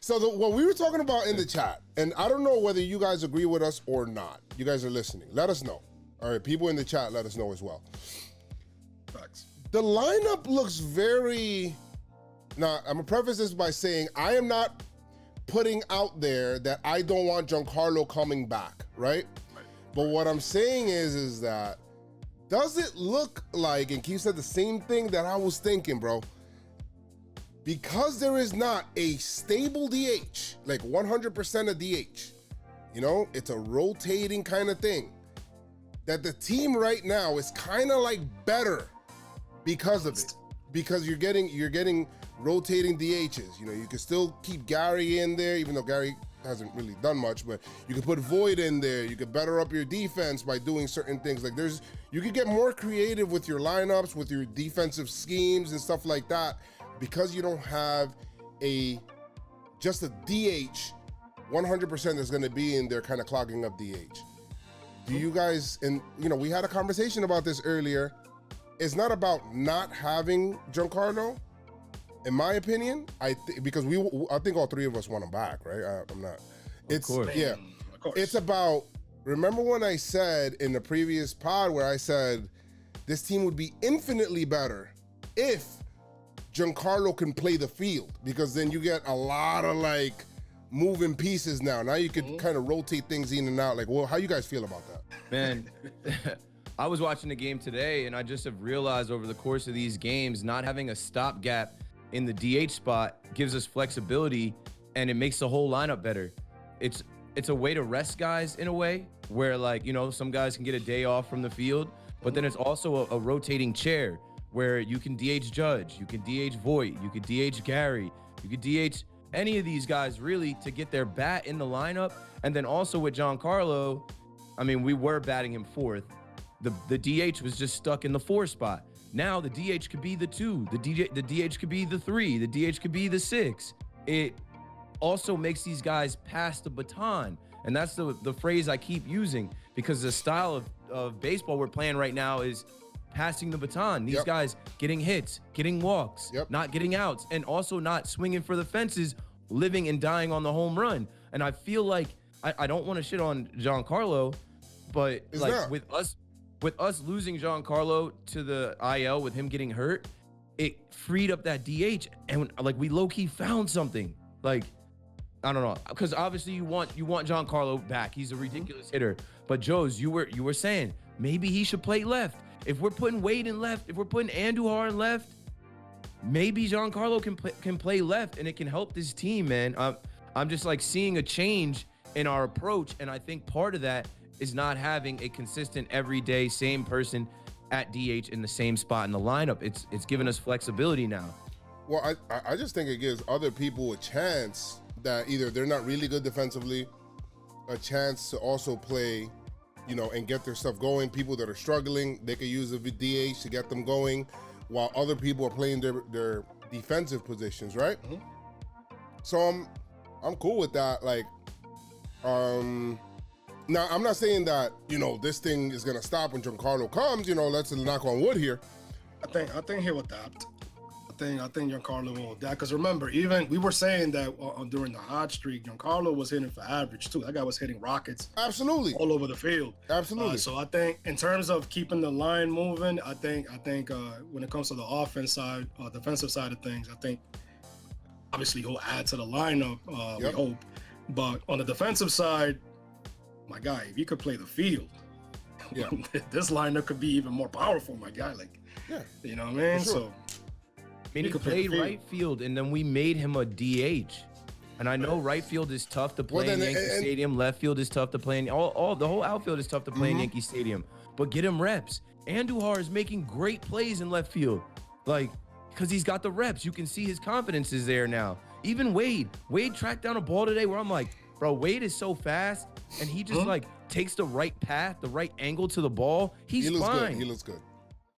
So what we were talking about in the chat, and I don't know whether you guys agree with us or not. You guys are listening. Let us know. All right, people in the chat, let us know as well. Facts. The lineup looks very... Now, I'm going to preface this by saying I am not putting out there that I don't want Giancarlo coming back, right? But what I'm saying is that does it look like, and Keith said the same thing that I was thinking, bro, because there is not a stable DH, like 100% of DH, you know, it's a rotating kind of thing, that the team right now is kind of like better because of it. Because you're getting rotating DHs. You know, you can still keep Gary in there, even though Gary hasn't really done much, but you can put Voit in there. You could better up your defense by doing certain things. Like you could get more creative with your lineups, with your defensive schemes and stuff like that, because you don't have just a DH 100% that's gonna be in there kind of clogging up DH. Do you guys, and you know, we had a conversation about this earlier. It's not about not having Giancarlo, in my opinion. Because I think all three of us want him back, right? I'm not. It's of course. Yeah. Of course. It's about. Remember when I said in the previous pod where I said this team would be infinitely better if Giancarlo can play the field, because then you get a lot of like moving pieces now. Now you could kind of rotate things in and out. Like, well, how you guys feel about that? Man, I was watching the game today, and I just have realized over the course of these games, not having a stopgap in the DH spot gives us flexibility, and it makes the whole lineup better. It's a way to rest guys in a way where, like, you know, some guys can get a day off from the field, but then it's also a rotating chair where you can DH Judge, you can DH Voit, you can DH Gary, you can DH any of these guys really to get their bat in the lineup. And then also with Giancarlo, I mean, we were batting him fourth. The DH was just stuck in the 4 spot. Now the DH could be the 2, the DH could be the 3, the DH could be the 6. It also makes these guys pass the baton. And that's the phrase I keep using, because the style of baseball we're playing right now is passing the baton. These guys getting hits, getting walks, not getting outs, and also not swinging for the fences, living and dying on the home run. And I feel like, I don't want to shit on Giancarlo, but It's like not. with us losing Giancarlo to the IL, with him getting hurt, it freed up that DH, and like we low-key found something. Like, I don't know, because obviously you want Giancarlo back. He's a ridiculous hitter. But Joes, you were saying maybe he should play left. If we're putting Wade in left, if we're putting Andujar in left, maybe Giancarlo can play left, and it can help this team, man. I'm just like seeing a change in our approach, and I think part of that is not having a consistent, everyday, same person at DH in the same spot in the lineup. It's given us flexibility now. Well, I just think it gives other people a chance that either they're not really good defensively, a chance to also play, you know, and get their stuff going. People that are struggling, they could use a DH to get them going, while other people are playing their defensive positions, right? So I'm cool with that. Like, now, I'm not saying that, you know, this thing is going to stop when Giancarlo comes. You know, let's knock on wood here. I think he will adapt. I think Giancarlo will adapt. Because remember, even we were saying that during the hot streak, Giancarlo was hitting for average too. That guy was hitting rockets. Absolutely. All over the field. Absolutely. So I think in terms of keeping the line moving, I think when it comes to the offense side, defensive side of things, I think obviously he'll add to the lineup, we hope. But on the defensive side, my guy, if you could play the field, this lineup could be even more powerful, my guy. Like, you know what I mean? For sure. So, I mean, he played right field, and then we made him a DH. And I know right field is tough to play in Yankee Stadium. Left field is tough to play in. The whole outfield is tough to play in Yankee Stadium. But get him reps. Andujar is making great plays in left field, like, because he's got the reps. You can see his confidence is there now. Even Wade tracked down a ball today where I'm like, bro, Wade is so fast, and he just like takes the right path, the right angle to the ball. He looks fine. Good. He looks good.